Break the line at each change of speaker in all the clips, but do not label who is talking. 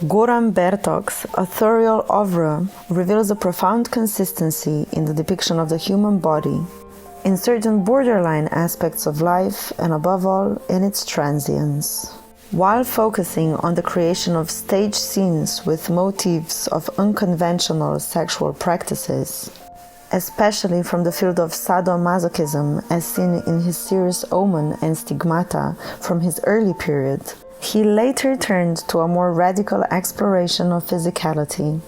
Goran Bertok's authorial oeuvre reveals a profound consistency in the depiction of the human body, in certain borderline aspects of life, and above all, in its transience. While focusing on the creation of stage scenes with motifs of unconventional sexual practices, especially from the field of sadomasochism as seen in his series Omen and Stigmata from his early period, he later turned to a more radical exploration of physicality.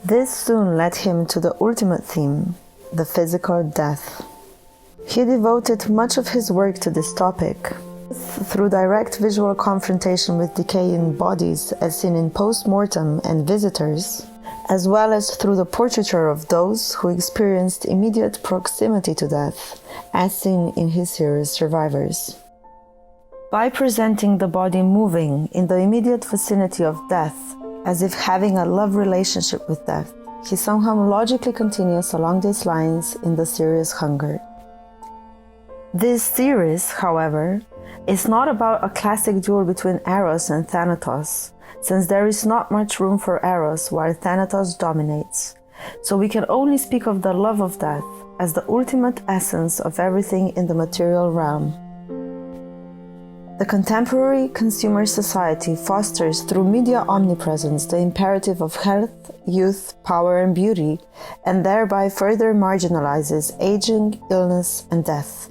This soon led him to the ultimate theme, the physical death. He devoted much of his work to this topic, through direct visual confrontation with decaying bodies as seen in Post-Mortem and Visitors, as well as through the portraiture of those who experienced immediate proximity to death, as seen in his series Survivors. By presenting the body moving in the immediate vicinity of death, as if having a love relationship with death, he somehow logically continues along these lines in the series Hunger. This series, however, is not about a classic duel between Eros and Thanatos, since there is not much room for Eros while Thanatos dominates, so we can only speak of the love of death as the ultimate essence of everything in the material realm. The contemporary consumer society fosters through media omnipresence the imperative of health, youth, power and beauty, and thereby further marginalizes aging, illness and death.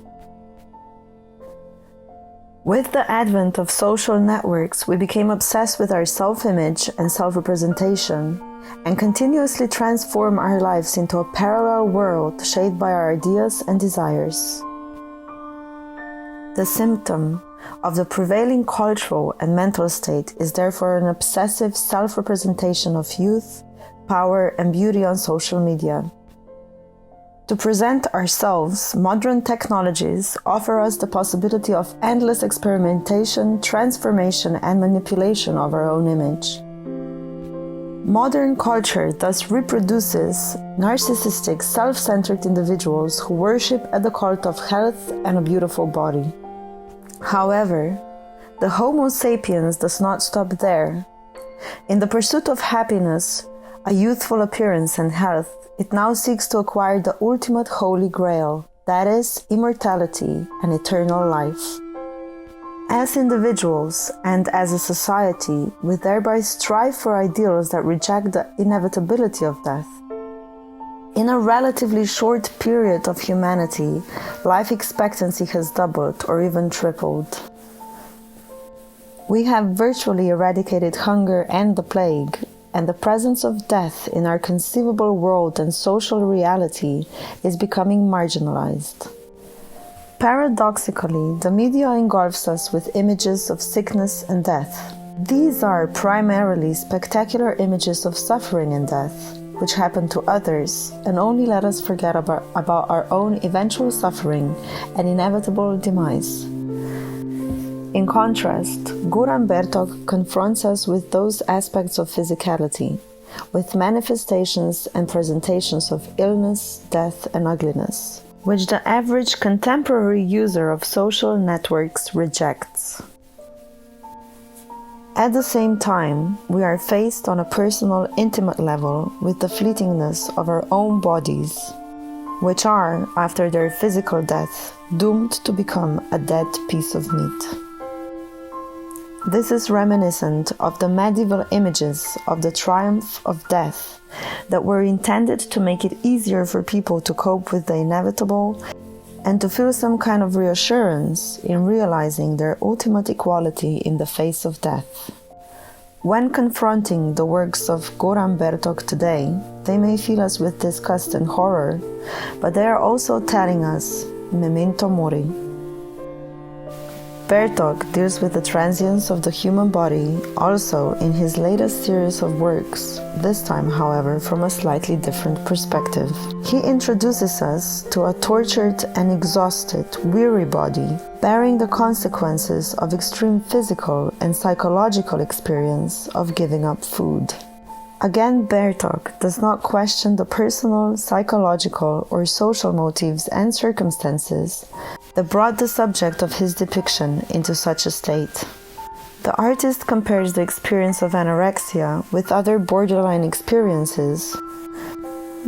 With the advent of social networks, we became obsessed with our self-image and self-representation, and continuously transform our lives into a parallel world shaped by our ideas and desires. The symptom of the prevailing cultural and mental state is therefore an obsessive self-representation of youth, power and beauty on social media. To present ourselves, modern technologies offer us the possibility of endless experimentation, transformation and manipulation of our own image. Modern culture thus reproduces narcissistic, self-centered individuals who worship at the cult of health and a beautiful body. However, the Homo sapiens does not stop there. In the pursuit of happiness, a youthful appearance and health, it now seeks to acquire the ultimate holy grail, that is, immortality and eternal life. As individuals and as a society, we thereby strive for ideals that reject the inevitability of death. In a relatively short period of humanity, life expectancy has doubled or even tripled. We have virtually eradicated hunger and the plague, and the presence of death in our conceivable world and social reality is becoming marginalized. Paradoxically, the media engulfs us with images of sickness and death. These are primarily spectacular images of suffering and death, which happen to others and only let us forget about our own eventual suffering and inevitable demise. In contrast, Goran Bertok confronts us with those aspects of physicality, with manifestations and presentations of illness, death and ugliness, which the average contemporary user of social networks rejects. At the same time, we are faced on a personal, intimate level with the fleetingness of our own bodies, which are, after their physical death, doomed to become a dead piece of meat. This is reminiscent of the medieval images of the triumph of death that were intended to make it easier for people to cope with the inevitable and to feel some kind of reassurance in realizing their ultimate equality in the face of death. When confronting the works of Goran Bertok today, they may fill us with disgust and horror, but they are also telling us, memento mori. Bertok deals with the transience of the human body also in his latest series of works, this time, however, from a slightly different perspective. He introduces us to a tortured and exhausted, weary body, bearing the consequences of extreme physical and psychological experience of giving up food. Again, Bertok does not question the personal, psychological, or social motives and circumstances that brought the subject of his depiction into such a state. The artist compares the experience of anorexia with other borderline experiences,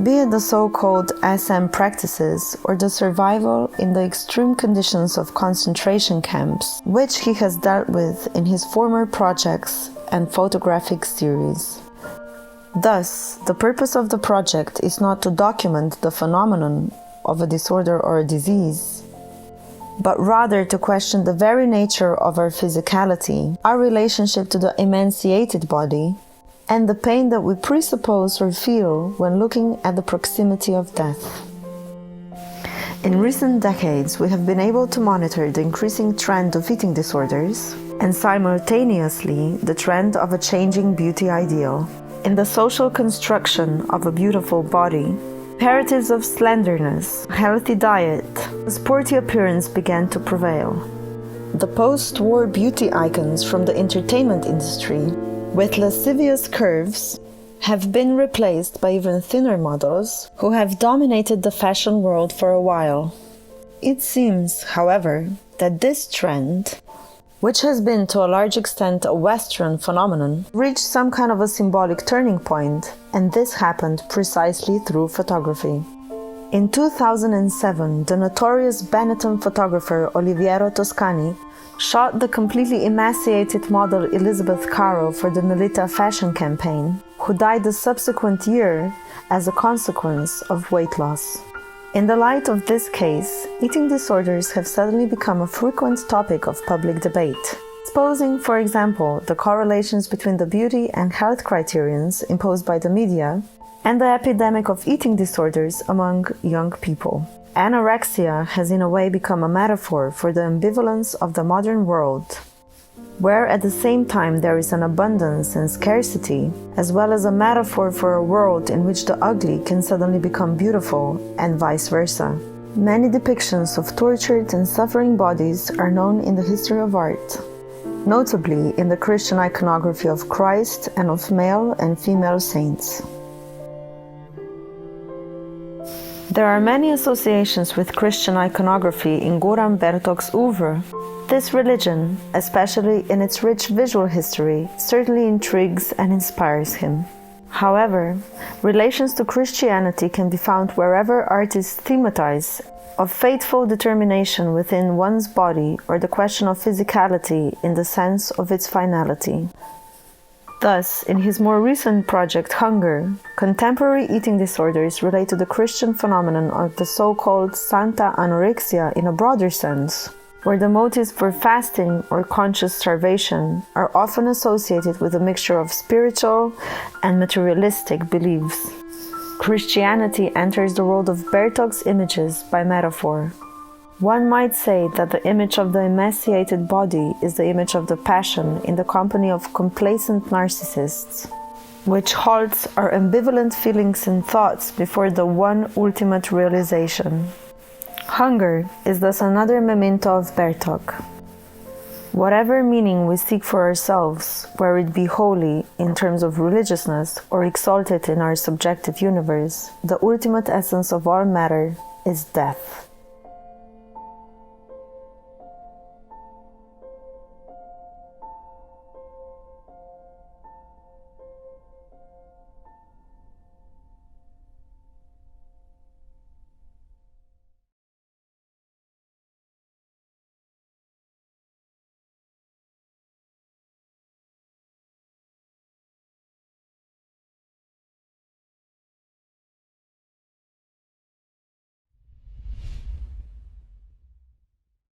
be it the so-called SM practices or the survival in the extreme conditions of concentration camps, which he has dealt with in his former projects and photographic series. Thus, the purpose of the project is not to document the phenomenon of a disorder or a disease, but rather to question the very nature of our physicality, our relationship to the emaciated body, and the pain that we presuppose or feel when looking at the proximity of death. In recent decades, we have been able to monitor the increasing trend of eating disorders and simultaneously the trend of a changing beauty ideal. In the social construction of a beautiful body, imperatives of slenderness, healthy diet, a sporty appearance began to prevail. The post-war beauty icons from the entertainment industry, with lascivious curves, have been replaced by even thinner models who have dominated the fashion world for a while. It seems, however, that this trend, which has been to a large extent a Western phenomenon, reached some kind of a symbolic turning point, and this happened precisely through photography. In 2007, the notorious Benetton photographer Oliviero Toscani shot the completely emaciated model Elizabeth Caro for the Nolita fashion campaign, who died the subsequent year as a consequence of weight loss. In the light of this case, eating disorders have suddenly become a frequent topic of public debate, exposing, for example, the correlations between the beauty and health criterions imposed by the media and the epidemic of eating disorders among young people. Anorexia has in a way become a metaphor for the ambivalence of the modern world, where at the same time there is an abundance and scarcity, as well as a metaphor for a world in which the ugly can suddenly become beautiful, and vice versa. Many depictions of tortured and suffering bodies are known in the history of art, notably in the Christian iconography of Christ and of male and female saints. There are many associations with Christian iconography in Goran Bertok's oeuvre. This religion, especially in its rich visual history, certainly intrigues and inspires him. However, relations to Christianity can be found wherever artists thematize of faithful determination within one's body or the question of physicality in the sense of its finality. Thus, in his more recent project Hunger, contemporary eating disorders relate to the Christian phenomenon of the so-called Santa Anorexia in a broader sense, where the motives for fasting or conscious starvation are often associated with a mixture of spiritual and materialistic beliefs. Christianity enters the world of Bertok's images by metaphor. One might say that the image of the emaciated body is the image of the passion in the company of complacent narcissists, which halts our ambivalent feelings and thoughts before the one ultimate realization. Hunger is thus another memento of Bertok. Whatever meaning we seek for ourselves, whether it be holy in terms of religiousness or exalted in our subjective universe, the ultimate essence of all matter is death.